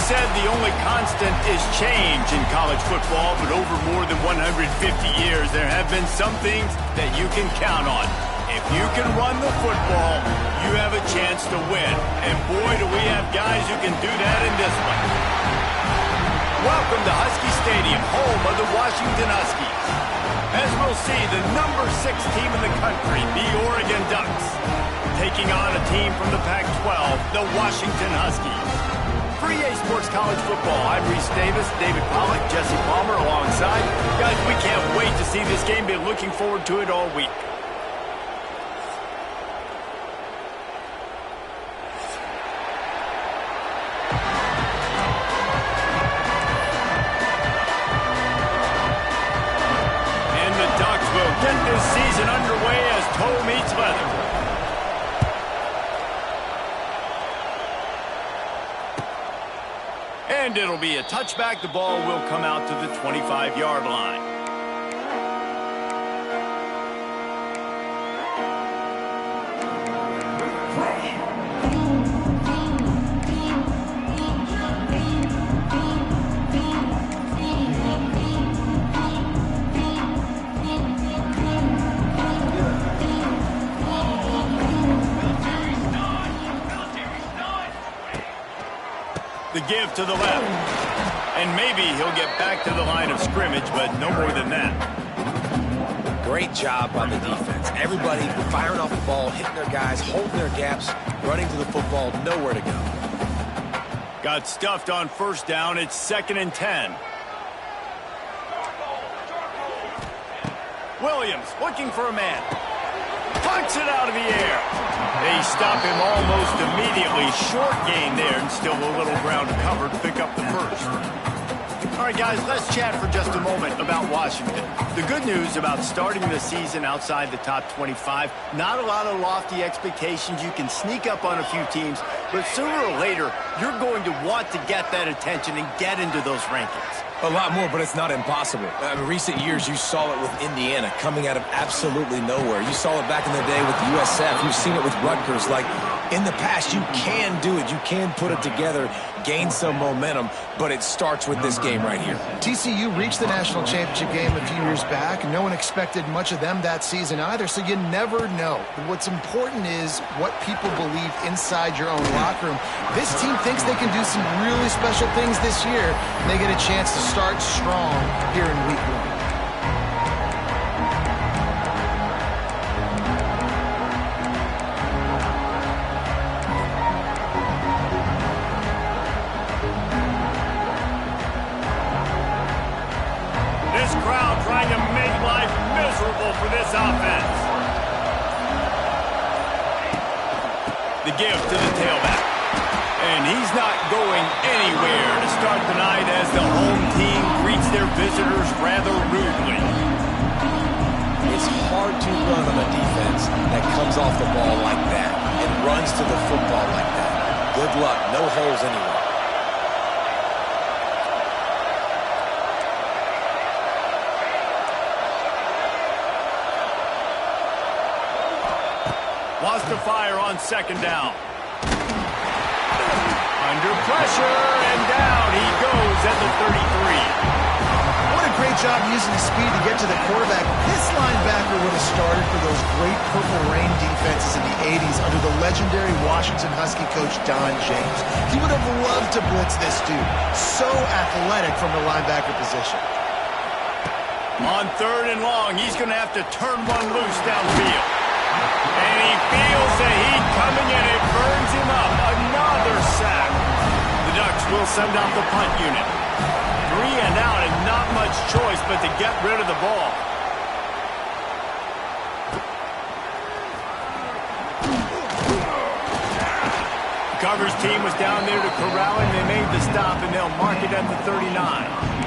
said the only constant is change in college football, but over more than 150 years, there have been some things that you can count on. If you can run the football, you have a chance to win. And boy, do we have guys who can do that in this one. Welcome to Husky Stadium, home of the Washington Huskies. As we'll see, the number 6 team in the country, the Oregon Ducks, taking on a team from the Pac-12, the Washington Huskies. For EA Sports College Football, I'm Reese Davis, David Pollack, Jesse Palmer alongside. Guys, we can't wait to see this game. Been looking forward to it all week. And the Ducks will get this season underway as toe meets leather. And it'll be a touchback. The ball will come out to the 25-yard line. The give to the left. And maybe he'll get back to the line of scrimmage, but no more than that. Great job by the defense. Everybody firing off the ball, hitting their guys, holding their gaps, running to the football, nowhere to go. Got stuffed on first down. It's 2nd and 10. Williams looking for a man. Punts it out of the air. They stop him almost immediately. Short gain there, and still a little ground covered to pick up the first. All right, guys, let's chat for just a moment about Washington. The good news about starting the season outside the top 25, not a lot of lofty expectations. You can sneak up on a few teams, but sooner or later, you're going to want to get that attention and get into those rankings. A lot more, but it's not impossible. In recent years, you saw it with Indiana coming out of absolutely nowhere. You saw it back in the day with USF. You've seen it with Rutgers. Like, in the past, you can do it. You can put it together, gain some momentum, but it starts with this game right here. TCU reached the national championship game a few years back. No one expected much of them that season either, so you never know. What's important is what people believe inside your own locker room. This team thinks they can do some really special things this year, and they get a chance to start strong here in week 1. Trying to make life miserable for this offense. The give to the tailback. And he's not going anywhere to start the night as the home team greets their visitors rather rudely. It's hard to run on a defense that comes off the ball like that and runs to the football like that. Good luck. No holes anywhere. Lost to fire on 2nd down. Under pressure, and down he goes at the 33. What a great job using his speed to get to the quarterback. This linebacker would have started for those great Purple Rain defenses in the 80s under the legendary Washington Husky coach Don James. He would have loved to blitz this dude. So athletic from the linebacker position. On 3rd and long, he's going to have to turn one loose downfield. And he feels the heat coming, and it burns him up. Another sack. The Ducks will send out the punt unit. 3 and out, and not much choice but to get rid of the ball. The coverage team was down there to corral him. They made the stop, and they'll mark it at the 39.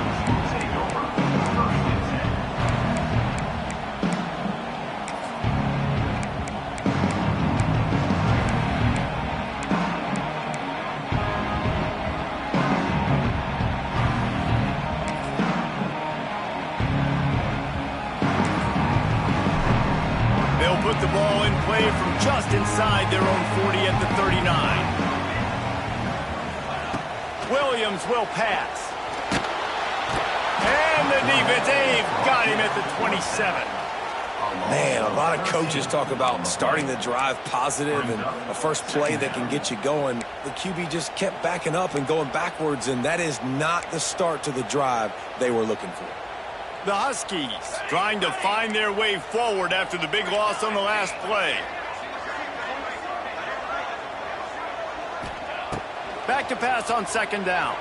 Put the ball in play from just inside their own 40 at the 39. Williams will pass. And the defense, they've got him at the 27. Man, a lot of coaches talk about starting the drive positive and a first play that can get you going. The QB just kept backing up and going backwards, and that is not the start to the drive they were looking for. The Huskies trying to find their way forward after the big loss on the last play. Back to pass on second down.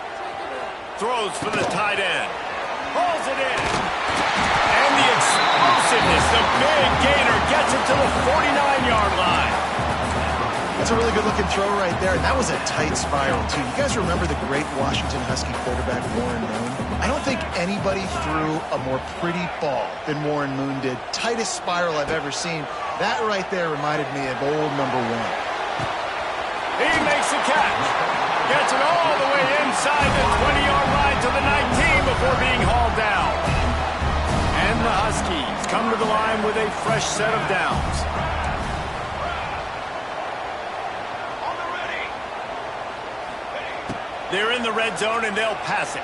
Throws for the tight end. Pulls it in. And the explosiveness, the big gainer, gets it to the 49-yard line. That's a really good-looking throw right there. And that was a tight spiral, too. You guys remember the great Washington Husky quarterback, Warren Moon? I don't think anybody threw a more pretty ball than Warren Moon did. Tightest spiral I've ever seen. That right there reminded me of old number 1. He makes the catch. Gets it all the way inside the 20-yard line to the 19 before being hauled down. And the Huskies come to the line with a fresh set of downs. They're in the red zone, and they'll pass it.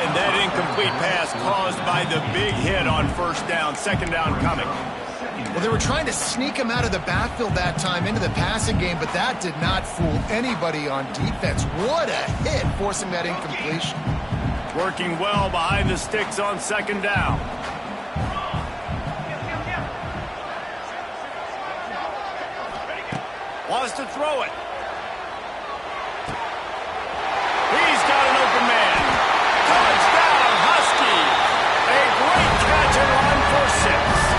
And that incomplete pass caused by the big hit on first down. Second down coming. Well, they were trying to sneak him out of the backfield that time into the passing game, but that did not fool anybody on defense. What a hit, forcing that incompletion. Working well behind the sticks on second down. Wants to throw it. He's got an open man. Touchdown, Huskies. A great catch and run for 6.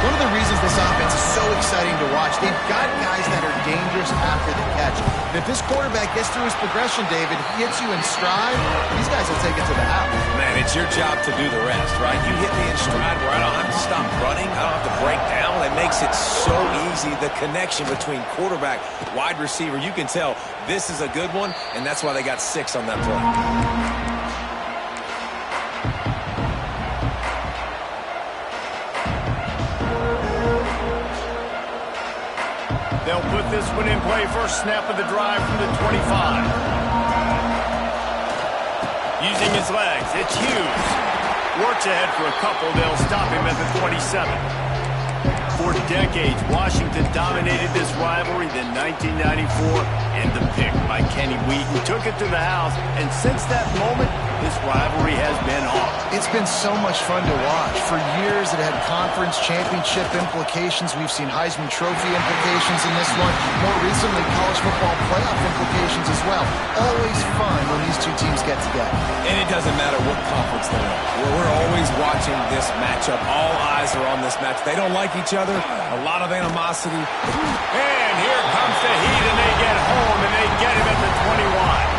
One of the reasons this offense is so exciting to watch, they've got guys that are dangerous after the catch. And if this quarterback gets through his progression, David, he hits you in stride, these guys will take it to the house. Man, it's your job to do the rest, right? You hit me in stride where I don't have to stop running. I don't have to break down. It makes it so easy. The connection between quarterback, wide receiver, you can tell this is a good one, and that's why they got 6 on that play. They'll put this one in play. First snap of the drive from the 25. Using his legs, it's Hughes. Works ahead for a couple. They'll stop him at the 27. For decades, Washington dominated this rivalry. Then 1994, and the pick by Kenny Wheaton took it to the house. And since that moment, this rivalry has been on. It's been so much fun to watch. For years, it had conference championship implications. We've seen Heisman Trophy implications in this one. More recently, college football playoff implications as well. Always fun when these two teams get together. And it doesn't matter what conference they're in. We're always watching this matchup. All eyes are on this match. They don't like each other. A lot of animosity. And here comes the heat, and they get home, and they get him at the 21.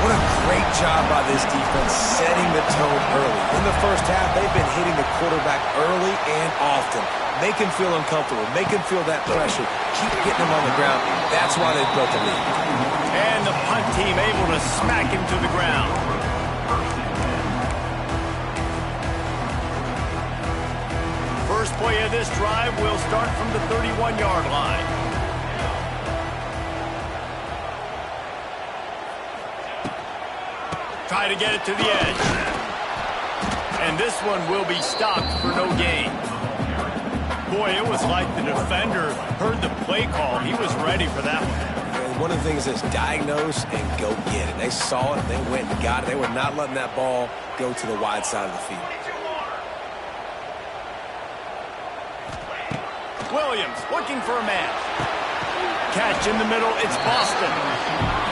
What a great job by this defense setting the tone early. In the first half, they've been hitting the quarterback early and often. Make him feel uncomfortable. Make him feel that pressure. Keep getting him on the ground. That's why they've built the lead. And the punt team able to smack him to the ground. First play of this drive will start from the 31-yard line. Try to get it to the edge. And this one will be stopped for no gain. Boy, it was like the defender heard the play call. He was ready for that one. And one of the things is diagnose and go get it. They saw it. They went and got it. They were not letting that ball go to the wide side of the field. Williams looking for a man. Catch in the middle. It's Boston.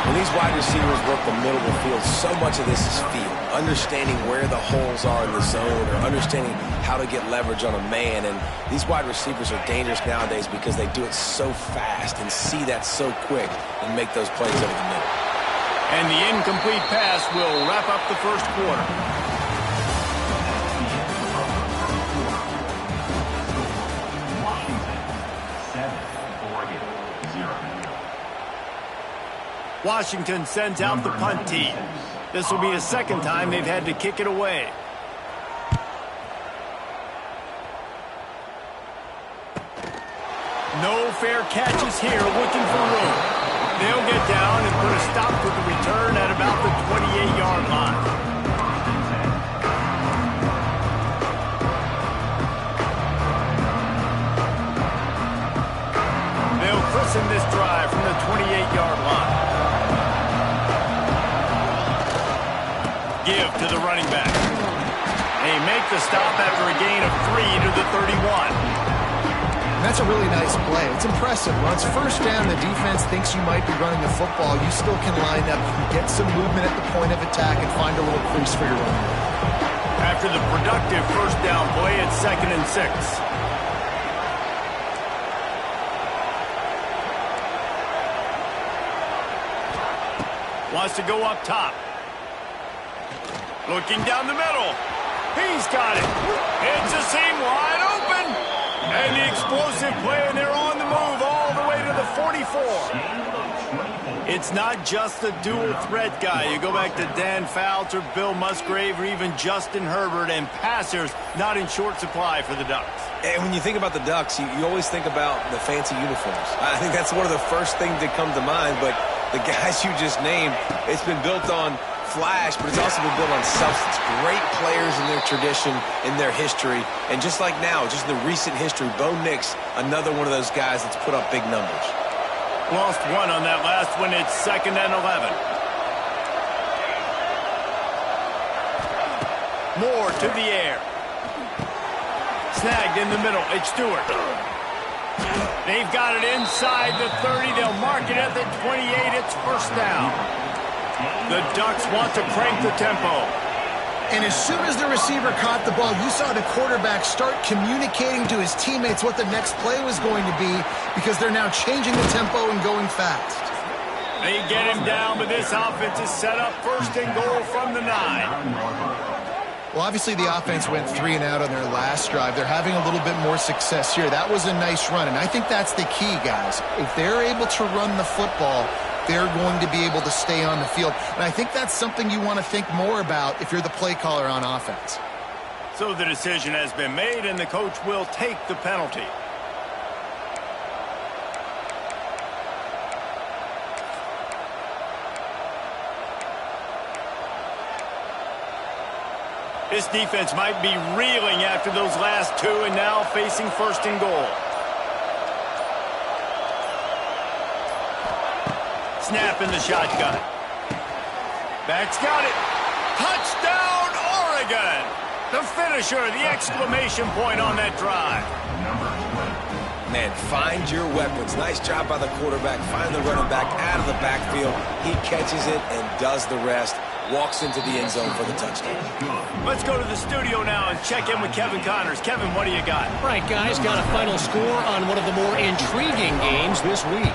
When these wide receivers work the middle of the field, so much of this is feel. Understanding where the holes are in the zone or understanding how to get leverage on a man. And these wide receivers are dangerous nowadays because they do it so fast and see that so quick and make those plays over the middle. And the incomplete pass will wrap up the first quarter. Washington sends out the punt team. This will be the second time they've had to kick it away. No fair catches here, looking for room. They'll get down and put a stop to the return at about the 28-yard line. They'll christen this drive from the 28-yard line. Give to the running back. They make the stop after a gain of 3 to the 31. And that's a really nice play. It's impressive. When it's first down, the defense thinks you might be running the football. You still can line up. You can get some movement at the point of attack and find a little crease for your running back. After the productive first down play, it's 2nd and 6. Wants to go up top. Looking down the middle. He's got it. It's a seam wide open. And the explosive play, and they're on the move all the way to the 44. It's not just the dual threat guy. You go back to Dan Fouts or Bill Musgrave or even Justin Herbert, and passers not in short supply for the Ducks. And when you think about the Ducks, you always think about the fancy uniforms. I think that's one of the first things that come to mind, but the guys you just named, it's been built on flash, but it's also been built on substance. Great players in their tradition, in their history, and just like now, just in the recent history, Bo Nix, another one of those guys that's put up big numbers. Lost one on that last one. It's 2nd and 11. Moore to the air. Snagged in the middle. It's Stewart. They've got it inside the 30. They'll mark it at the 28. It's first down. The Ducks want to crank the tempo. And as soon as the receiver caught the ball, you saw the quarterback start communicating to his teammates what the next play was going to be, because they're now changing the tempo and going fast. They get him down, but this offense is set up 1st and goal from the 9. Well, obviously the offense went 3 and out on their last drive. They're having a little bit more success here. That was a nice run, and I think that's the key, guys. If they're able to run the football, they're going to be able to stay on the field. And I think that's something you want to think more about if you're the play caller on offense. So the decision has been made, and the coach will take the penalty. This defense might be reeling after those last 2 and now facing 1st and goal. Snap in the shotgun. Back's got it. Touchdown, Oregon! The finisher, the exclamation point on that drive. Man, find your weapons. Nice job by the quarterback. Find the running back out of the backfield. He catches it and does the rest. Walks into the end zone for the touchdown. Let's go to the studio now and check in with Kevin Connors. Kevin, what do you got? All right, guys, got a final score on one of the more intriguing games this week.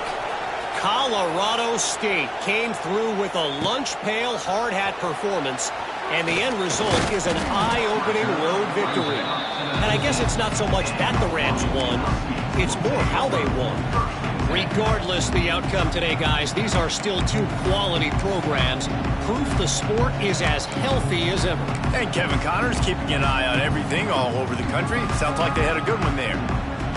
Colorado State came through with a lunch pail hard hat performance, and the end result is an eye-opening road victory. And I guess it's not so much that the Rams won, it's more how they won. Regardless the outcome today, guys, these are still 2 quality programs. Proof the sport is as healthy as ever. And Kevin Connors keeping an eye on everything all over the country. Sounds like they had a good one there.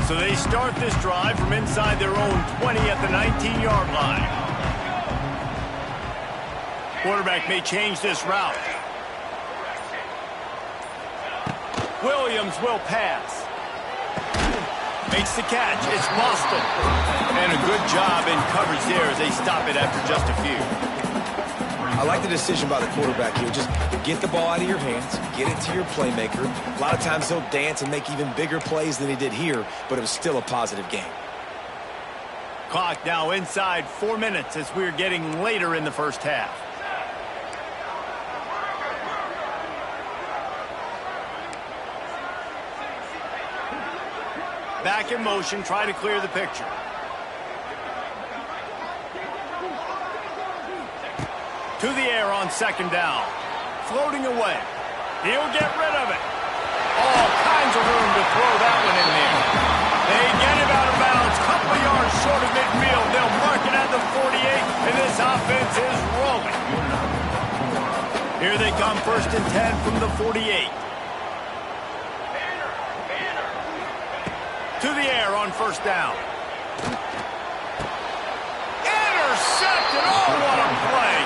So they start this drive from inside their own 20 at the 19-yard line. Quarterback may change this route. Williams will pass. Makes the catch. It's Boston. And a good job in coverage there as they stop it after just a few. I like the decision by the quarterback here. Just get the ball out of your hands, get it to your playmaker. A lot of times he'll dance and make even bigger plays than he did here, but it was still a positive game. Clock now inside 4 minutes as we're getting later in the first half. Back in motion, try to clear the picture. To the air on 2nd down. Floating away. He'll get rid of it. All kinds of room to throw that one in there. They get him out of bounds. Couple of yards short of midfield. They'll mark it at the 48, and this offense is rolling. Here they come, 1st and 10 from the 48. To the air on 1st down. intercepted. Oh, what a play.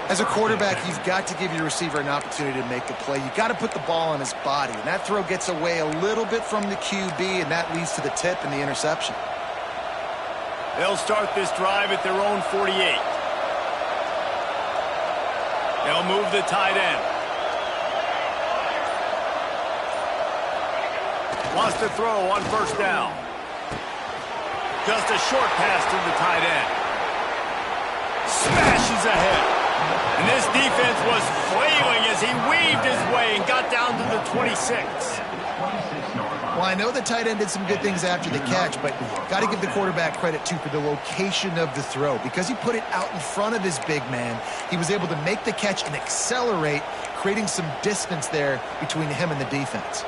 As a quarterback, you've got to give your receiver an opportunity to make the play. You've got to put the ball on his body, and that throw gets away a little bit from the QB, and that leads to the tip and the interception. They'll start this drive at their own 48. They'll move the tight end. Wants to throw on first down. Just a short pass to the tight end. Smashes ahead. And this defense was flailing as he weaved his way and got down to the 26. Well, I know the tight end did some good things after the catch, but got to give the quarterback credit, too, for the location of the throw. Because he put it out in front of his big man, he was able to make the catch and accelerate, creating some distance there between him and the defense.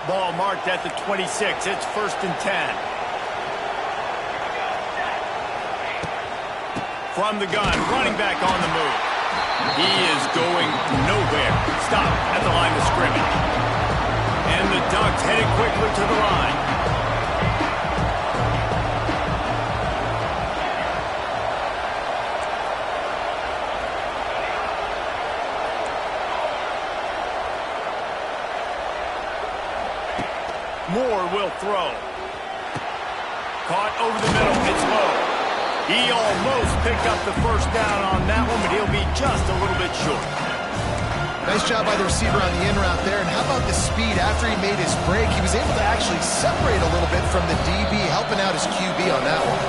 Ball marked at the 26. It's 1st and 10. From the gun, running back on the move. He is going nowhere. Stop at the line of scrimmage. And the Ducks headed quickly to the line. Moore will throw. Caught over the middle. It's low. He almost picked up the first down on that one, but he'll be just a little bit short. Nice job by the receiver on the in route there. And how about the speed after he made his break? He was able to actually separate a little bit from the DB, helping out his QB on that one.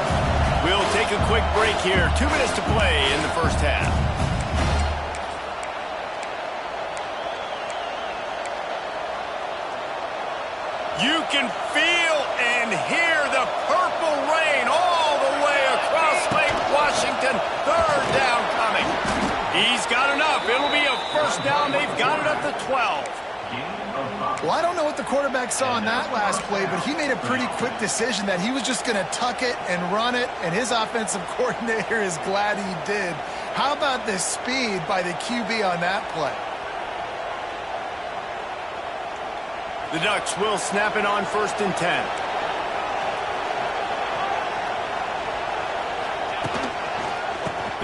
We'll take a quick break here. 2 minutes to play in the first half. You can feel and hear the purple rain all the way across Lake Washington. 3rd down coming. He's got enough. It'll be a first down. They've got it at the 12. Well, I don't know what the quarterback saw on that last play, but he made a pretty quick decision that he was just going to tuck it and run it, and his offensive coordinator is glad he did. How about the speed by the QB on that play? The Ducks will snap it on 1st and 10.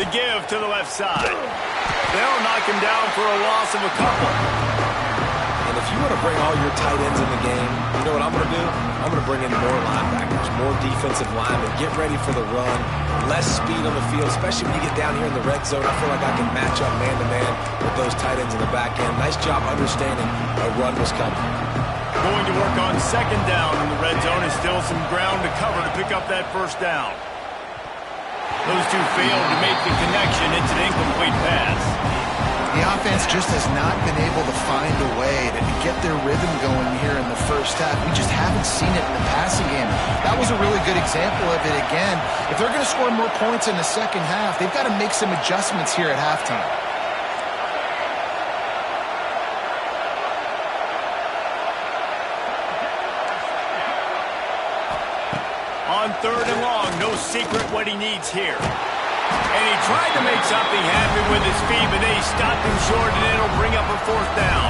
The give to the left side. They'll knock him down for a loss of a couple. And if you want to bring all your tight ends in the game, you know what I'm going to do? I'm going to bring in more linebackers, more defensive linemen, get ready for the run, less speed on the field, especially when you get down here in the red zone. I feel like I can match up man-to-man with those tight ends in the back end. Nice job understanding a run was coming. Going to work on 2nd down in the red zone. Is still some ground to cover to pick up that first down. Those two failed to make the connection. It's an incomplete pass. The offense just has not been able to find a way to get their rhythm going here in the first half. We just haven't seen it in the passing game. That was a really good example of it again. If they're going to score more points in the second half, they've got to make some adjustments here at halftime. On 3rd and long, no secret what he needs here. And he tried to make something happen with his feet, but they stopped him short, and it'll bring up a 4th down.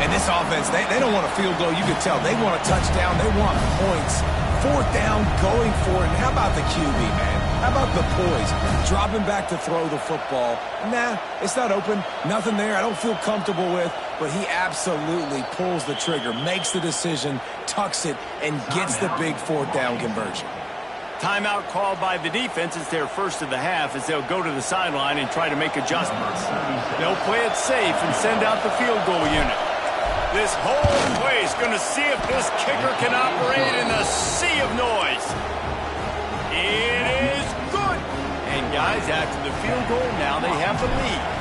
And this offense, they don't want a field goal. You can tell. They want a touchdown. They want points. 4th down, going for it. And how about the QB, man? How about the poise? Dropping back to throw the football. Nah, it's not open. Nothing there I don't feel comfortable with. But he absolutely pulls the trigger, makes the decision, tucks it, and gets the big 4th down conversion. Timeout called by the defense. It's their first of the half as they'll go to the sideline and try to make adjustments. They'll play it safe and send out the field goal unit. This whole place going to see if this kicker can operate in the sea of noise. It is good. And guys, after the field goal, now they have the lead.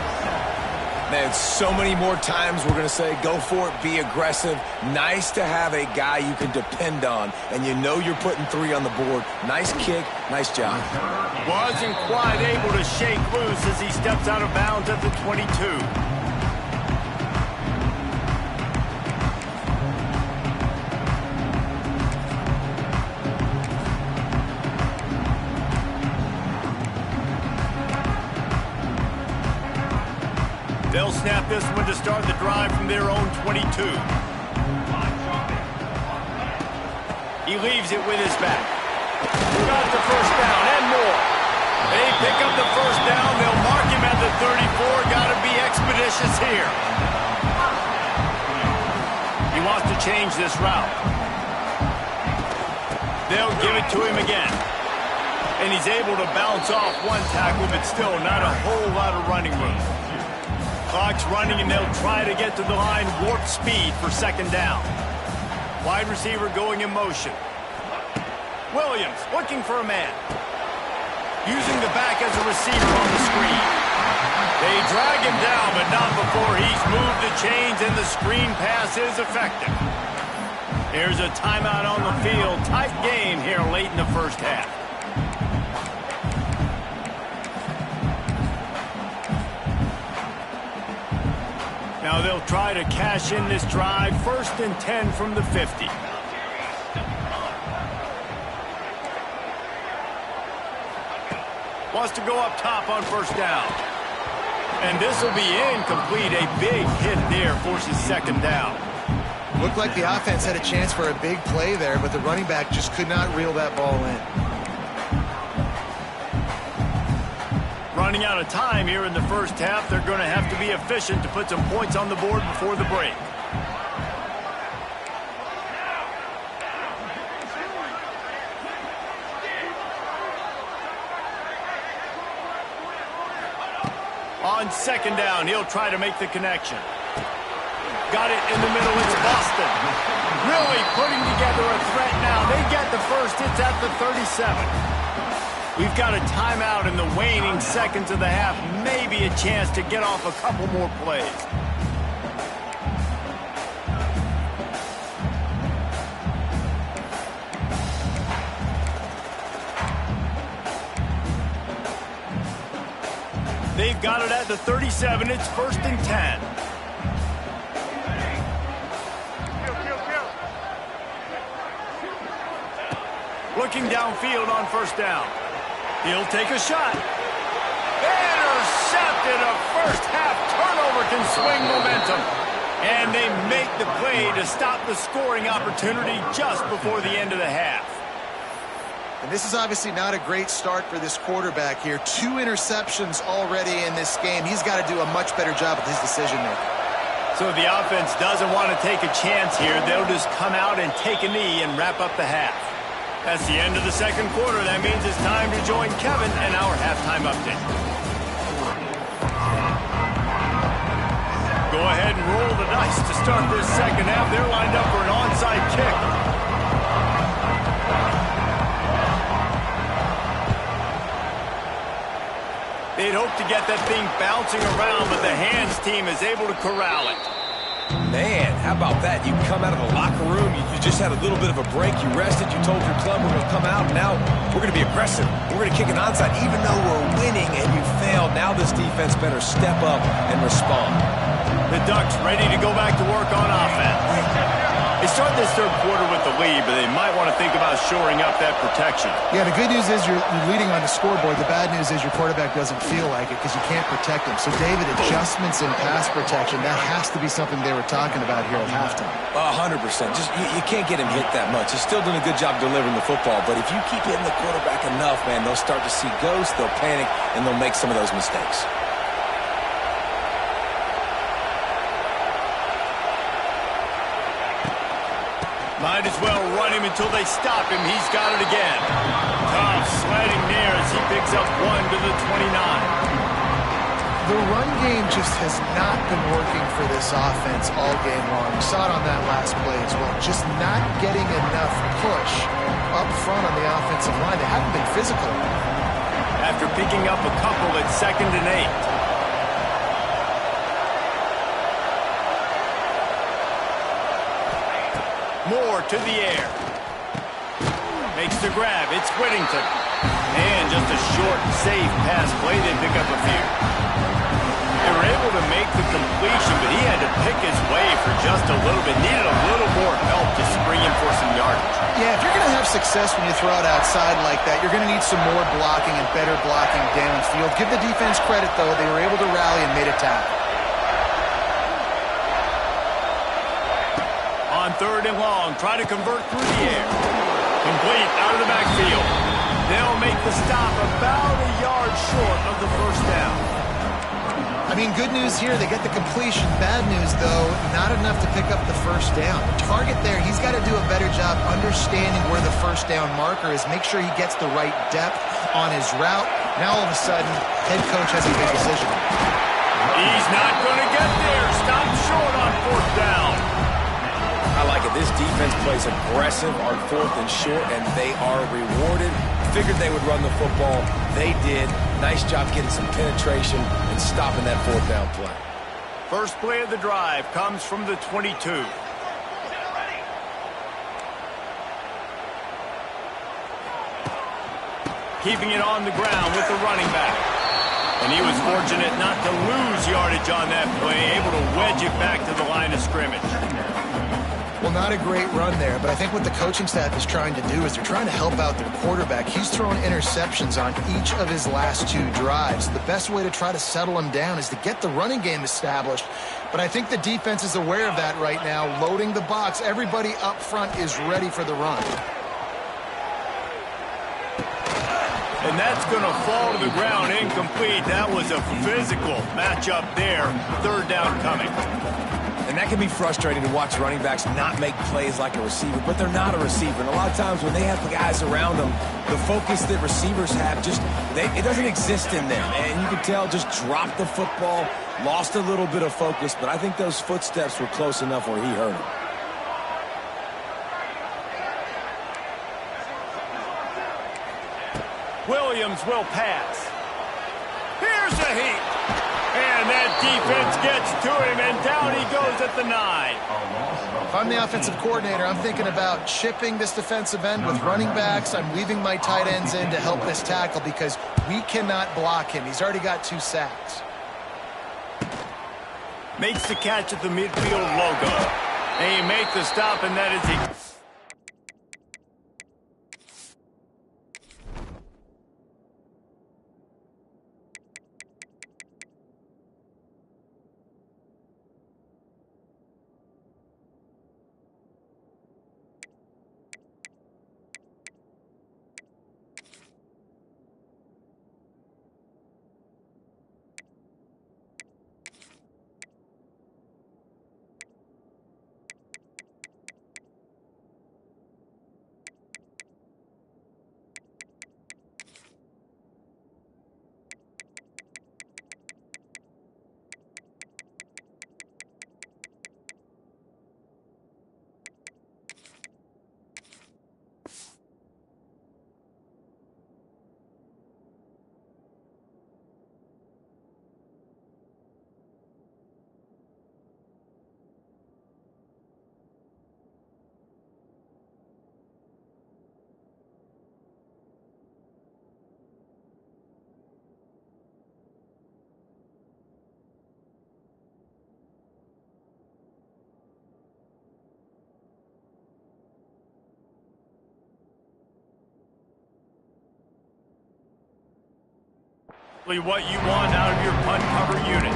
Man, so many more times we're going to say, go for it, be aggressive. Nice to have a guy you can depend on, and you know you're putting 3 on the board. Nice kick, nice job. Wasn't quite able to shake loose as he steps out of bounds at the 22. They'll snap this one to start the drive from their own 22. He leaves it with his back. Got the first down and more. They pick up the first down. They'll mark him at the 34. Got to be expeditious here. He wants to change this route. They'll give it to him again. And he's able to bounce off one tackle, but still not a whole lot of running room. Clock's running, and they'll try to get to the line warp speed for second down. Wide receiver going in motion. Williams looking for a man. Using the back as a receiver on the screen. They drag him down, but not before he's moved the chains, and the screen pass is effective. Here's a timeout on the field. Tight game here late in the first half. Now they'll try to cash in this drive. 1st and 10 from the 50. Wants to go up top on first down. And this will be incomplete. A big hit there forces second down. Looked like the offense had a chance for a big play there, but the running back just could not reel that ball in. Running out of time here in the first half. They're going to have to be efficient to put some points on the board before the break. On second down, he'll try to make the connection. Got it in the middle. It's Boston. Really putting together a threat now. They get the first. It's at the 37. We've got a timeout in the waning seconds of the half. Maybe a chance to get off a couple more plays. They've got it at the 37. It's 1st and 10. Looking downfield on first down. He'll take a shot. Intercepted. A first half turnover can swing momentum. And they make the play to stop the scoring opportunity just before the end of the half. And this is obviously not a great start for this quarterback here. 2 interceptions already in this game. He's got to do a much better job with his decision-making. So the offense doesn't want to take a chance here. They'll just come out and take a knee and wrap up the half. That's the end of the second quarter. That means it's time to join Kevin and our halftime update. Go ahead and roll the dice to start this second half. They're lined up for an onside kick. They'd hope to get that thing bouncing around, but the hands team is able to corral it. Man, how about that? You come out of the locker room, you just had a little bit of a break, you rested, you told your club we're going to come out, and now we're going to be aggressive. We're going to kick an onside, even though we're winning and you failed. Now this defense better step up and respond. The Ducks ready to go back to work on offense. They start this third quarter with the lead, but they might want to think about shoring up that protection. Yeah, the good news is you're leading on the scoreboard. The bad news is your quarterback doesn't feel like it because you can't protect him. So, David, adjustments in pass protection, that has to be something they were talking about here at halftime. 100%. Just you can't get him hit that much. He's still doing a good job delivering the football, but if you keep hitting the quarterback enough, man, they'll start to see ghosts, they'll panic, and they'll make some of those mistakes. Might as well run him until they stop him. He's got it again. Tough sledding near as he picks up 1 to the 29. The run game just has not been working for this offense all game long. We saw it on that last play as well. Just not getting enough push up front on the offensive line. They haven't been physical. After picking up a couple at 2nd and 8. Moore to the air. Makes the grab. It's Whittington. And just a short, safe pass play. They pick up a few. They were able to make the completion, but he had to pick his way for just a little bit. Needed a little more help to spring him for some yardage. Yeah, if you're going to have success when you throw it outside like that, you're going to need some more blocking and better blocking downfield. Give the defense credit, though. They were able to rally and made a tackle. third and long. Try to convert through the air. Complete out of the backfield. They'll make the stop about a yard short of the first down. I mean, good news here, they get the completion. Bad news, though, not enough to pick up the first down. The target there, he's got to do a better job understanding where the first down marker is, make sure he gets the right depth on his route. Now, all of a sudden, head coach has a big decision. He's not going to get there. Stop short on fourth down. I like it. This defense plays aggressive on fourth and short, and they are rewarded. Figured they would run the football. They did. Nice job getting some penetration and stopping that fourth down play. First play of the drive comes from the 22. Keeping it on the ground with the running back. And he was fortunate not to lose yardage on that play, able to wedge it back to the line of scrimmage. Well, not a great run there, but I think what the coaching staff is trying to do is they're trying to help out their quarterback. He's thrown interceptions on each of his last two drives. The best way to try to settle him down is to get the running game established. But I think the defense is aware of that right now, loading the box. Everybody up front is ready for the run. And that's going to fall to the ground incomplete. That was a physical matchup there. Third down coming. And that can be frustrating to watch running backs not make plays like a receiver, but they're not a receiver. And a lot of times when they have guys around them, the focus that receivers have it doesn't exist in them. And you can tell just dropped the football, lost a little bit of focus, but I think those footsteps were close enough where he hurt him. Williams will pass. Here's a heat. And that defense gets to him, and down he goes at the 9. If I'm the offensive coordinator, I'm thinking about chipping this defensive end with running backs. I'm leaving my tight ends in to help this tackle because we cannot block him. He's already got 2 sacks. Makes the catch at the midfield logo. And he makes the stop, and that is what you want out of your punt cover unit.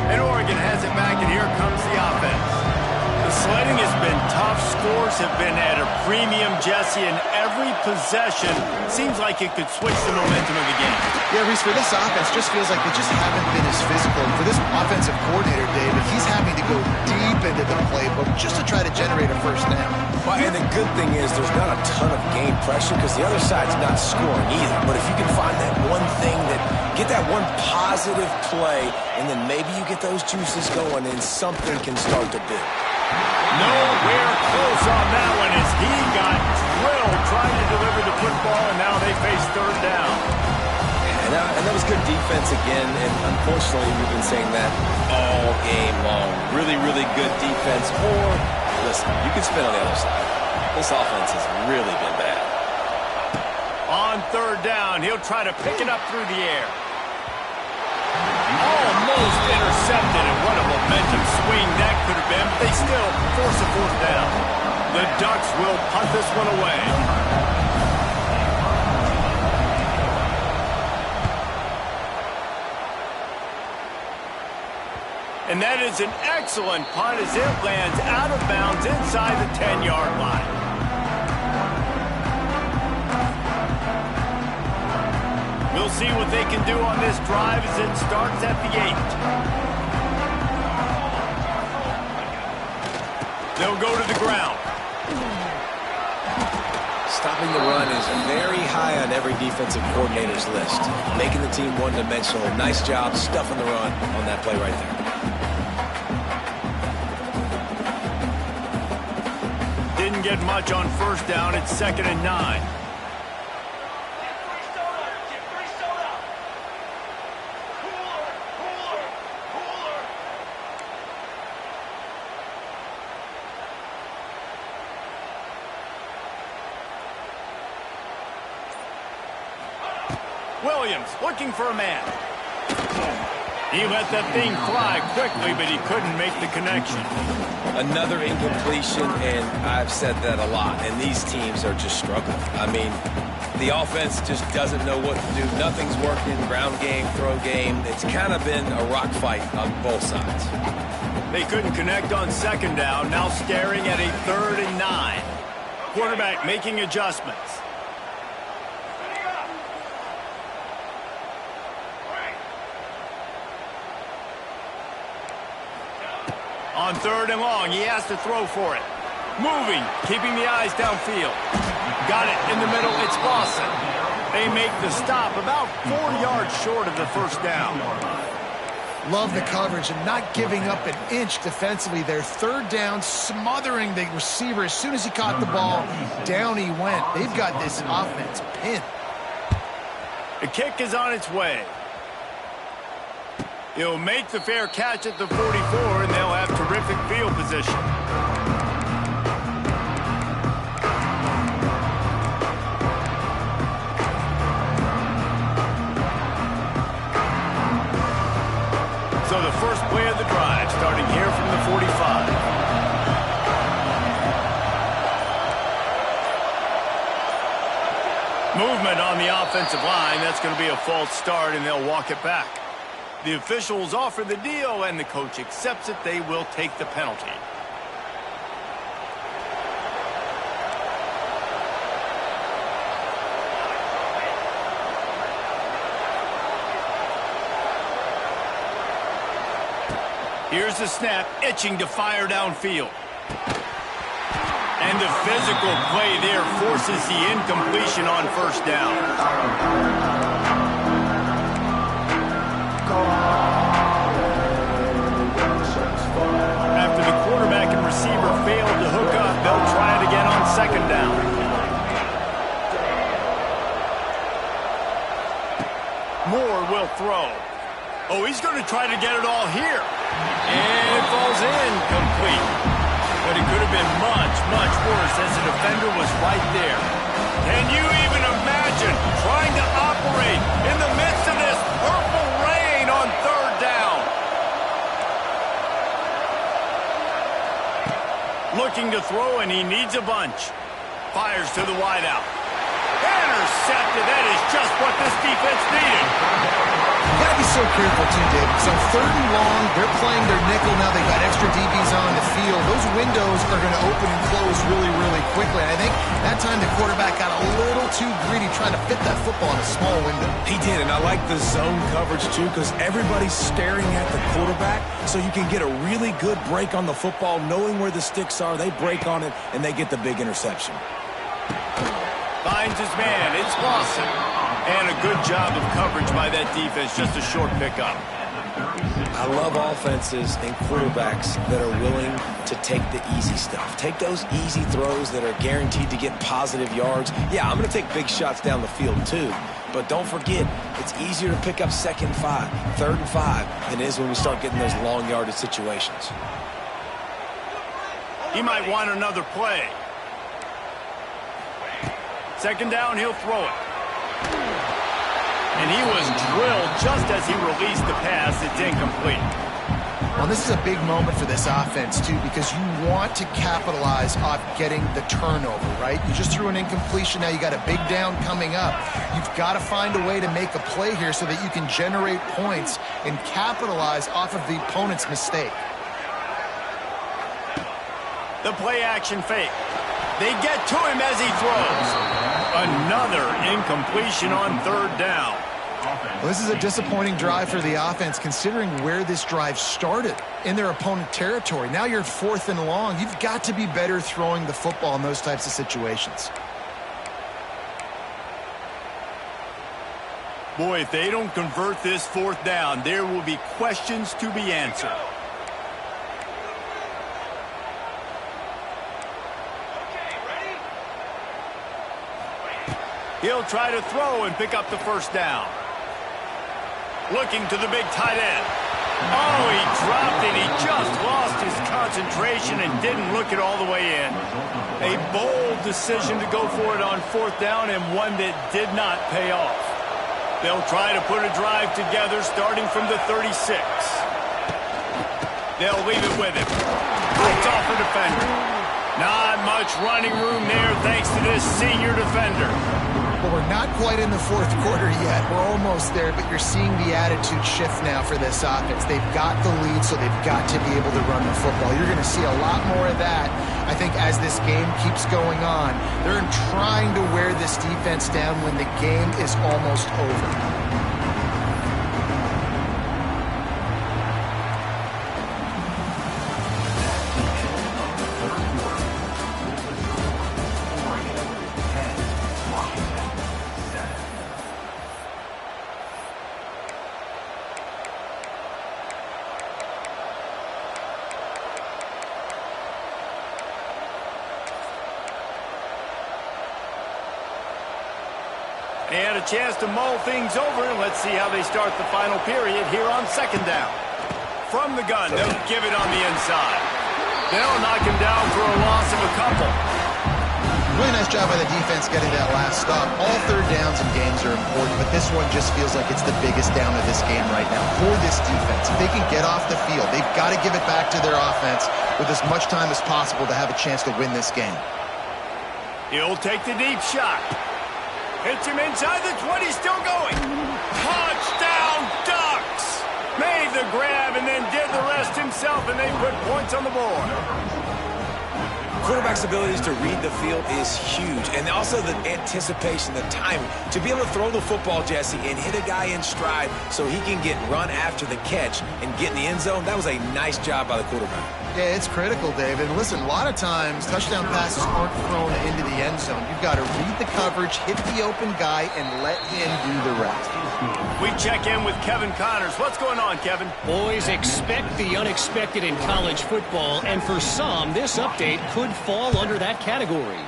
And Oregon has it back, and here comes the offense. The sledding has been tough. Scores have been at a premium, Jesse, and every possession seems like it could switch the momentum of the game. Yeah, Reese, for this offense, just feels like they just haven't been as physical. And for this offensive coordinator, David, he's having to go deep into the playbook just to try to generate a first down. Well, and the good thing is there's not a ton of game pressure because the other side's not scoring either. But if you can find that one thing get that one positive play, and then maybe you get those juices going and something can start to build. Nowhere close on that one as he got drilled trying to deliver the football, and now they face third down. And that was good defense again, and unfortunately we've been saying that all game long. Really, really good defense. Or, listen, you can spin on the other side. This offense has really been bad. On third down, he'll try to pick it up through the air. Almost intercepted, and what a momentum swing that could have been, but they still force a fourth down. The Ducks will punt this one away. And that is an excellent punt as it lands out of bounds inside the 10-yard line. We'll see what they can do on this drive as it starts at the 8. They'll go to the ground. Stopping the run is very high on every defensive coordinator's list. Making the team one-dimensional. Nice job stuffing the run on that play right there. Didn't get much on first down. It's 2nd and 9. Williams looking for a man. He let that thing fly quickly, but he couldn't make the connection. Another incompletion, and I've said that a lot, and these teams are just struggling. I mean, the offense just doesn't know what to do. Nothing's working. Ground game, throw game. It's kind of been a rock fight on both sides. They couldn't connect on 2nd down, now staring at a 3rd and 9. Quarterback making adjustments. On 3rd and long, he has to throw for it. Moving, keeping the eyes downfield. Got it in the middle, it's Lawson. They make the stop about 4 yards short of the first down. Love the coverage and not giving up an inch defensively. Their 3rd down, smothering the receiver. As soon as he caught the ball, down he went. They've got this offense pinned. The kick is on its way. He'll make the fair catch at the 44, and they'll have terrific field position. So the first play of the drive, starting here from the 45. Movement on the offensive line. That's going to be a false start, and they'll walk it back. The officials offer the deal, and the coach accepts it. They will take the penalty. Here's the snap, itching to fire downfield. And the physical play there forces the incompletion on first down. After the quarterback and receiver failed to hook up, they'll try it again on 2nd down. Moore will throw. Oh, he's going to try to get it all here. And it falls in complete. But it could have been much, much worse as the defender was right there. Can you even imagine trying to operate in the midst of this purple rain on 3rd down? Looking to throw, and he needs a bunch. Fires to the wideout. Intercepted. That is just what this defense needed. Got to be so careful, too, Dave. So 3rd and long, they're playing their nickel now. They've got extra DBs on the field. Those windows are going to open and close really, really quickly. I think that time the quarterback got a little too greedy trying to fit that football in a small window. He did, and I like the zone coverage, too, because everybody's staring at the quarterback, so you can get a really good break on the football, knowing where the sticks are. They break on it, and they get the big interception. Finds his man. It's Lawson. And a good job of coverage by that defense. Just a short pickup. I love offenses and quarterbacks that are willing to take the easy stuff. Take those easy throws that are guaranteed to get positive yards. Yeah, I'm going to take big shots down the field too. But don't forget, it's easier to pick up 2nd and 5, 3rd and 5 than it is when we start getting those long yardage situations. He might want another play. 2nd down, he'll throw it. And he was drilled just as he released the pass. It's incomplete. Well, this is a big moment for this offense, too, because you want to capitalize off getting the turnover, right? You just threw an incompletion. Now you got a big down coming up. You've got to find a way to make a play here so that you can generate points and capitalize off of the opponent's mistake. The play action fake. They get to him as he throws. Another incompletion on third down. Well, this is a disappointing drive for the offense considering where this drive started in their opponent territory. Now you're 4th and long. You've got to be better throwing the football in those types of situations. Boy, if they don't convert this 4th down, there will be questions to be answered. He'll try to throw and pick up the first down. Looking to the big tight end. Oh, he dropped it. He just lost his concentration and didn't look it all the way in. A bold decision to go for it on 4th down and one that did not pay off. They'll try to put a drive together starting from the 36. They'll leave it with him. Breaks off a defender. Not much running room there thanks to this senior defender. Well, we're not quite in the 4th quarter yet. We're almost there, but you're seeing the attitude shift now for this offense. They've got the lead, so they've got to be able to run the football. You're going to see a lot more of that, I think, as this game keeps going on. They're trying to wear this defense down when the game is almost over. And a chance to mull things over. Let's see how they start the final period here on 2nd down. From the gun, they'll give it on the inside. They'll knock him down for a loss of a couple. Really nice job by the defense getting that last stop. All 3rd downs in games are important, but this one just feels like it's the biggest down of this game right now for this defense. If they can get off the field, they've got to give it back to their offense with as much time as possible to have a chance to win this game. He'll take the deep shot. Hits him inside the 20, still going. Touchdown, Ducks! Made the grab and then did the rest himself, and they put points on the board. Quarterback's abilities to read the field is huge, and also the anticipation, the timing. To be able to throw the football, Jesse, and hit a guy in stride so he can get run after the catch and get in the end zone, that was a nice job by the quarterback. Yeah, it's critical, David. Listen, a lot of times touchdown passes aren't thrown into the end zone. You've got to read the coverage, hit the open guy, and let him do the rest. We check in with Kevin Connors. What's going on, Kevin? Boys, expect the unexpected in college football, and for some, this update could fall under that category.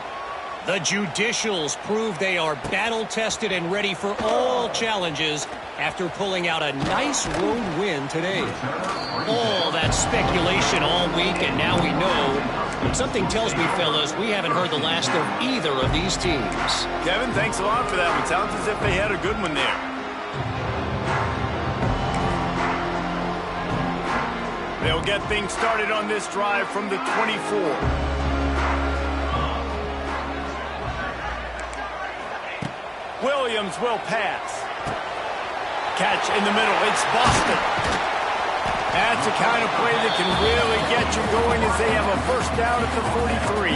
The Judicials prove they are battle-tested and ready for all challenges after pulling out a nice road win today. All that speculation all week, and now we know. But something tells me, fellas, we haven't heard the last of either of these teams. Kevin, thanks a lot for that one. Sounds as if they had a good one there. They'll get things started on this drive from the 24. Williams will pass. Catch in the middle. It's Boston. That's the kind of play that can really get you going as they have a first down at the 43.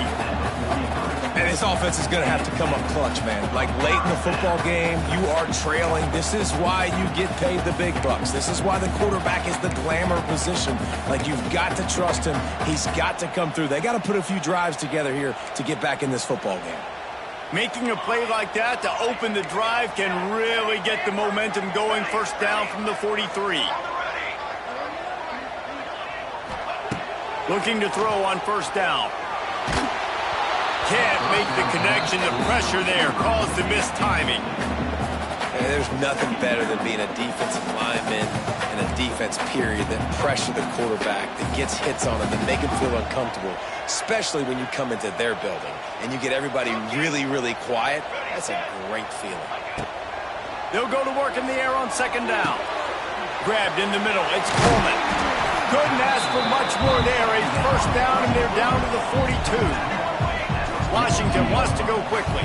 And this offense is going to have to come up clutch, man. Like late in the football game, you are trailing. This is why you get paid the big bucks. This is why the quarterback is the glamour position. Like, you've got to trust him. He's got to come through. They got to put a few drives together here to get back in this football game. Making a play like that to open the drive can really get the momentum going. First down from the 43. Looking to throw on first down. Can't make the connection. The pressure there caused the missed timing. And there's nothing better than being a defensive lineman and a defense period that pressure the quarterback, that gets hits on him, that make him feel uncomfortable, especially when you come into their building and you get everybody really, really quiet. That's a great feeling. They'll go to work in the air on second down. Grabbed in the middle. It's Coleman. couldn't ask for much more there. A first down, and they're down to the 42. Washington wants to go quickly.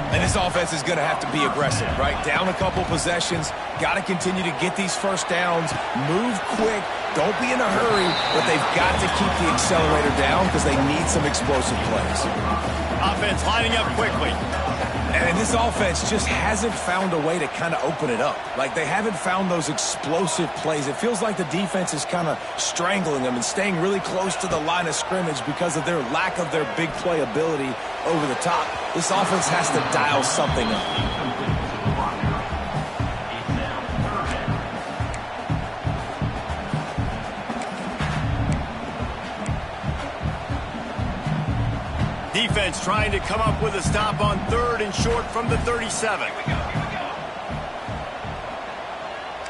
And this offense is going to have to be aggressive, right? Down a couple possessions. Got to continue to get these first downs. Move quick. Don't be in a hurry. But they've got to keep the accelerator down because they need some explosive plays. Offense lining up quickly. And this offense just hasn't found a way to kind of open it up. Like, they haven't found those explosive plays. It feels like the defense is kind of strangling them and staying really close to the line of scrimmage because of their lack of their big play ability over the top. This offense has to dial something up. Defense trying to come up with a stop on 3rd and short from the 37.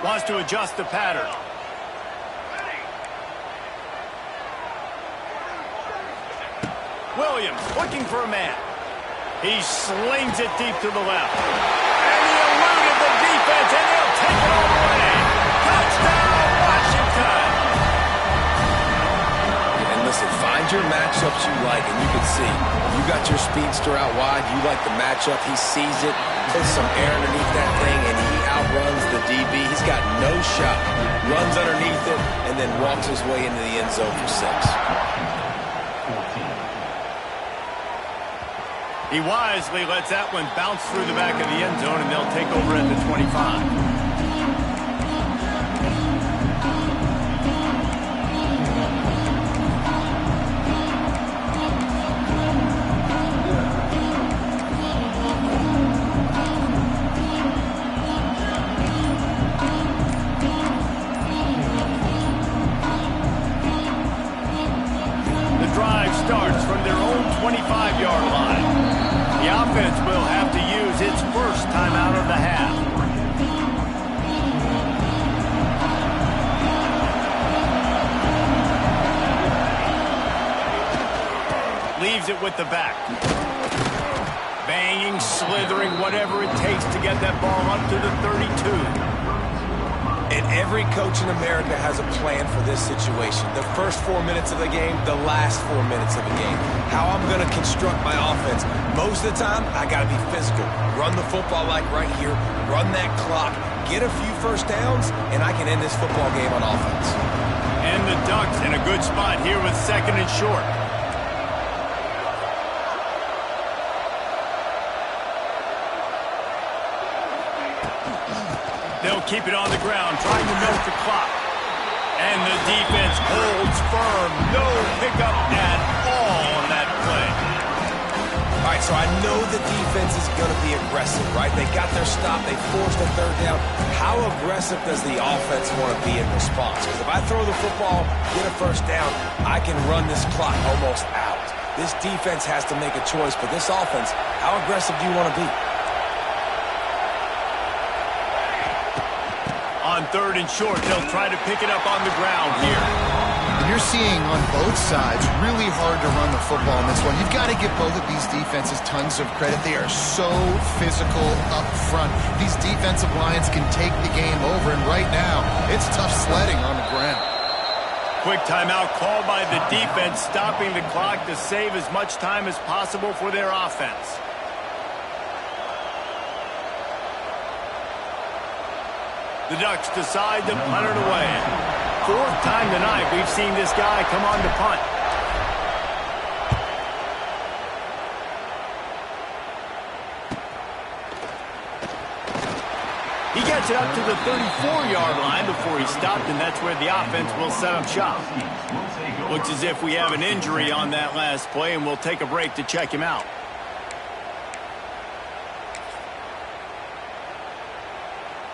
Wants to adjust the pattern. Williams looking for a man. He slings it deep to the left. And he eluded the defense, and he'll take it all the way. Touchdown, Washington! And listen, find your matchups you like, and you can see. You got your speedster out wide. You like the matchup. He sees it, puts some air underneath that thing, and he outruns the DB. He's got no shot. Runs underneath it, and then walks his way into the end zone for 6. He wisely lets that one bounce through the back of the end zone, and they'll take over at the 25. The drive starts from their own 25-yard line. The offense will have to use its first timeout of the half. Leaves it with the back. Banging, slithering, whatever it takes to get that ball up to the 32. And every coach in America has a plan for this situation. The first 4 minutes of the game, the last 4 minutes of the game. How I'm going to construct my offense. Most of the time, I got to be physical. Run the football like right here. Run that clock. Get a few first downs, and I can end this football game on offense. And the Ducks in a good spot here with 2nd and short. They'll keep it on the ground, trying to milk the clock. And the defense holds firm. No pickup at all on that play. All right, so I know the defense is going to be aggressive, right? They got their stop. They forced a 3rd down. How aggressive does the offense want to be in response? Because if I throw the football, get a first down, I can run this clock almost out. This defense has to make a choice, but this offense, how aggressive do you want to be? On 3rd and short, they'll try to pick it up on the ground here. You're seeing on both sides really hard to run the football in this one. You've got to give both of these defenses tons of credit. They are so physical up front. These defensive lines can take the game over, and right now, it's tough sledding on the ground. Quick timeout called by the defense, stopping the clock to save as much time as possible for their offense. The Ducks decide to punt it away. 4th time tonight we've seen this guy come on to punt. He gets it up to the 34-yard line before he stopped, and that's where the offense will set up shop. Looks as if we have an injury on that last play, and we'll take a break to check him out.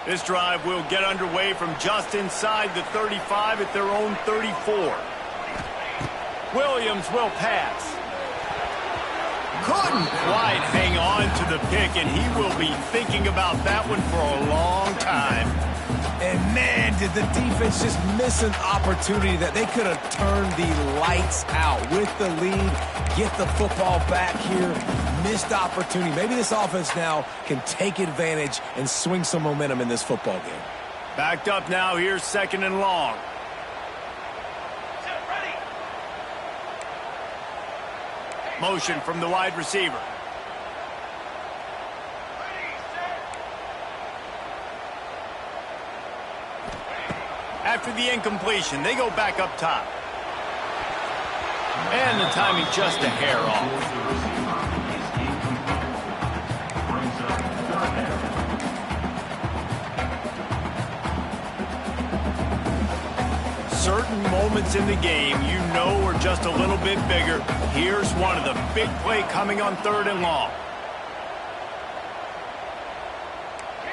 This drive will get underway from just inside the 35 at their own 34. Williams will pass. Couldn't quite hang on to the pick, and he will be thinking about that one for a long time. And man, did the defense just miss an opportunity that they could have turned the lights out with the lead, get the football back here. Missed opportunity. Maybe this offense now can take advantage and swing some momentum in this football game. Backed up now. Here's 2nd and long. Motion from the wide receiver. After the incompletion, they go back up top. And the timing just a hair off. Certain moments in the game you know are just a little bit bigger. Here's one of the big play coming on 3rd and long.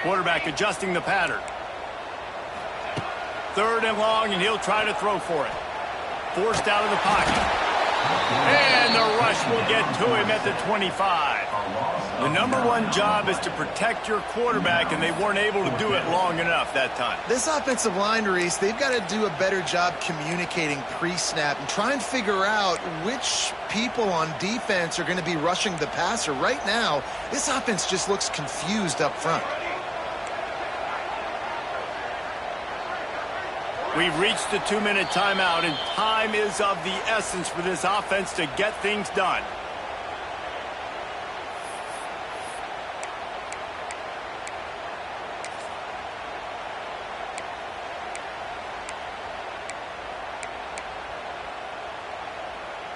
Quarterback adjusting the pattern. 3rd and long, and he'll try to throw for it. Forced out of the pocket. And the rush will get to him at the 25. The #1 job is to protect your quarterback, and they weren't able to do it long enough that time. This offensive line, Reese, they've got to do a better job communicating pre-snap and try and figure out which people on defense are going to be rushing the passer. Right now, this offense just looks confused up front. We've reached the 2-minute timeout, and time is of the essence for this offense to get things done.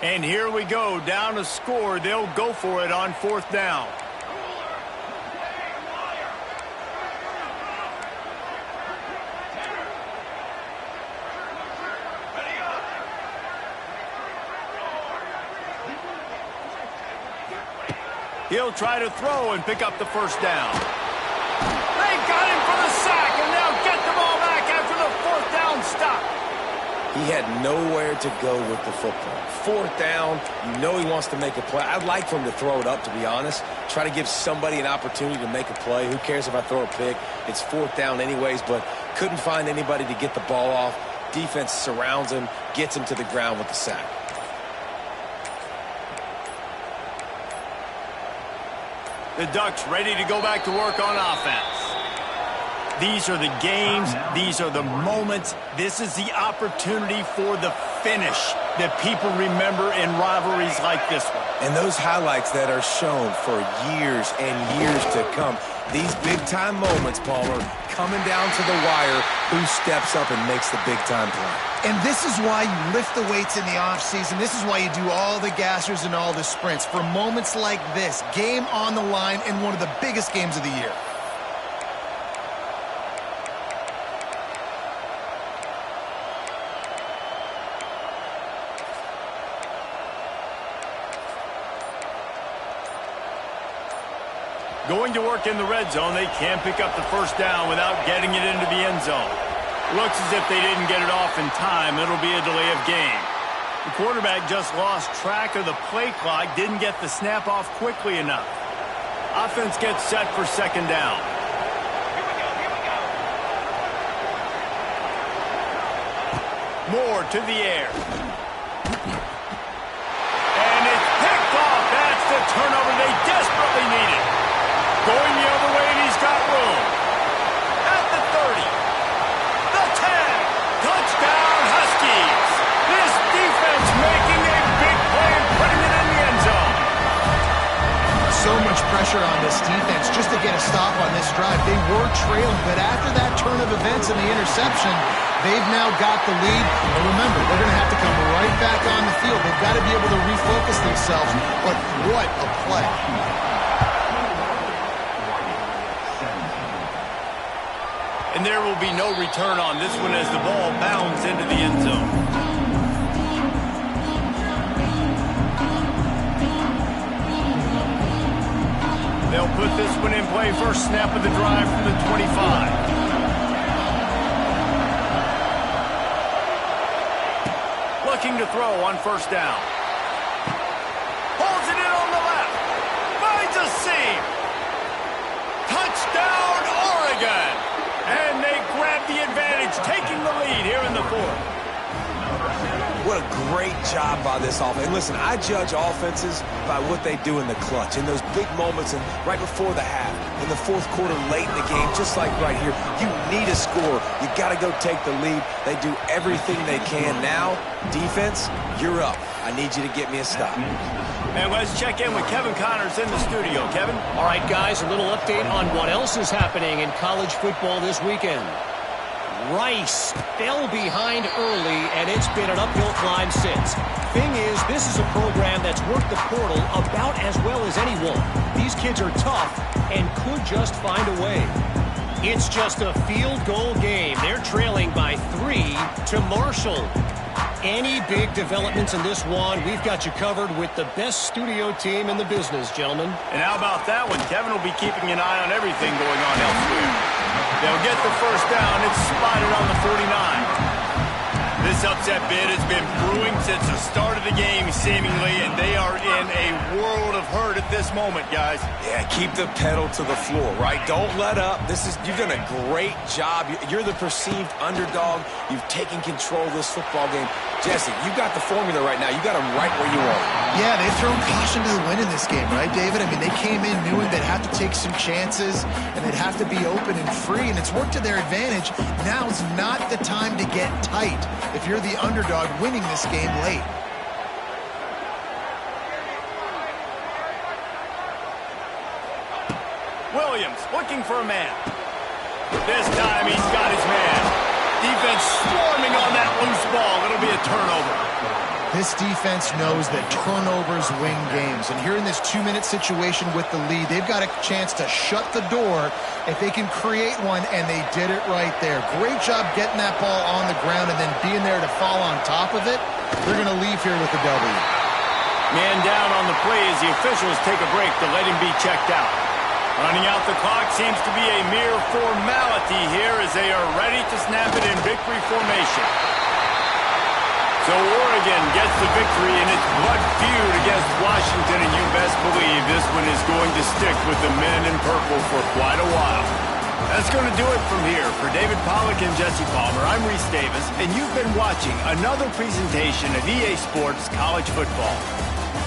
And here we go, down a score. They'll go for it on 4th down. He'll try to throw and pick up the 1st down. They got him for the sack, and they'll get the ball back after the 4th down stop. He had nowhere to go with the football. 4th down, you know he wants to make a play. I'd like for him to throw it up, to be honest. Try to give somebody an opportunity to make a play. Who cares if I throw a pick? It's 4th down anyways, but couldn't find anybody to get the ball off. Defense surrounds him, gets him to the ground with the sack. The Ducks ready to go back to work on offense. These are the games. These are the moments. This is the opportunity for the finish that people remember in rivalries like this one. And those highlights that are shown for years and years to come. These big-time moments, Palmer, coming down to the wire, who steps up and makes the big-time play. And this is why you lift the weights in the offseason. This is why you do all the gassers and all the sprints. For moments like this, game on the line in one of the biggest games of the year. Going to work in the red zone, they can't pick up the 1st down without getting it into the end zone. Looks as if they didn't get it off in time. It'll be a delay of game. The quarterback just lost track of the play clock, didn't get the snap off quickly enough. Offense gets set for 2nd down. Moore to the air. And it's picked off. That's the turnover they desperately needed. Going the other way, and he's got room. At the 30. The 10. Touchdown, Huskies. This defense making a big play and putting it in the end zone. So much pressure on this defense just to get a stop on this drive. They were trailing, but after that turn of events and the interception, they've now got the lead. And remember, they're going to have to come right back on the field. They've got to be able to refocus themselves. But what a play. And there will be no return on this one as the ball bounds into the end zone. They'll put this one in play. First snap of the drive from the 25. Looking to throw on 1st down. Holds it in on the left. Finds a seam. Touchdown, Oregon. And they grab the advantage, taking the lead here in the 4th. What a great job by this offense. And listen, I judge offenses by what they do in the clutch, in those big moments and right before the half. in the fourth quarter late in the game, just like right here. You need a score. You got to go take the lead. They do everything they can. Now, defense, you're up. I need you to get me a stop. And let's check in with Kevin Connors in the studio. Kevin? All right, guys, a little update on what else is happening in college football this weekend. Rice fell behind early, and it's been an uphill climb since. Thing is, this is a program that's worked the portal about as well as anyone. These kids are tough and could just find a way. It's just a field goal game. They're trailing by 3 to Marshall. Any big developments in this one, we've got you covered with the best studio team in the business, gentlemen. And how about that one? Kevin will be keeping an eye on everything going on elsewhere. They'll get the first down. It's spotted on the 49. This upset bid has been brewing since the start of the game, seemingly, and they are in a world of hurt at this moment, guys. Yeah, keep the pedal to the floor, right? Don't let up. You've done a great job. You're the perceived underdog. You've taken control of this football game. Jesse, you got the formula right now. You got them right where you want them. Yeah, they've thrown caution to the wind in this game, right, David? I mean, they came in knowing they'd have to take some chances and they'd have to be open and free, and it's worked to their advantage. Now's not the time to get tight if you're the underdog winning this game late. Williams looking for a man. This time he's got his man. Defense swarming on that loose ball. It'll be a turnover. This defense knows that turnovers win games. And here in this 2-minute situation with the lead, they've got a chance to shut the door if they can create one, and they did it right there. Great job getting that ball on the ground and then being there to fall on top of it. They're going to leave here with a W. Man down on the play as the officials take a break to let him be checked out. Running out the clock seems to be a mere formality here as they are ready to snap it in victory formation. So Oregon gets the victory in its blood feud against Washington, and you best believe this one is going to stick with the men in purple for quite a while. That's going to do it from here. For David Pollack and Jesse Palmer, I'm Reese Davis, and you've been watching another presentation of EA Sports College Football.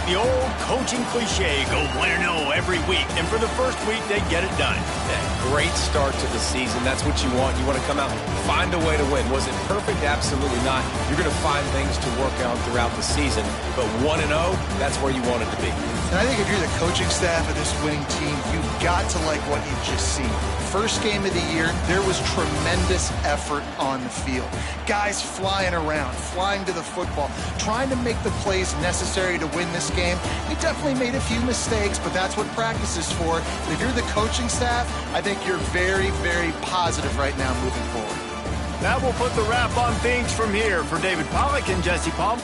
The old coaching cliche, go 1-0 every week, and for the first week, they get it done. Yeah, great start to the season. That's what you want. You want to come out and find a way to win. Was it perfect? Absolutely not. You're going to find things to work on throughout the season, but 1-0, that's where you want it to be. And I think if you're the coaching staff of this winning team, you've got to like what you've just seen. First game of the year, there was tremendous effort on the field. Guys flying around, flying to the football, trying to make the plays necessary to win this game. They definitely made a few mistakes, but that's what practice is for. But if you're the coaching staff, I think you're very, very positive right now moving forward. That will put the wrap on things from here. For David Pollack and Jesse Palmer.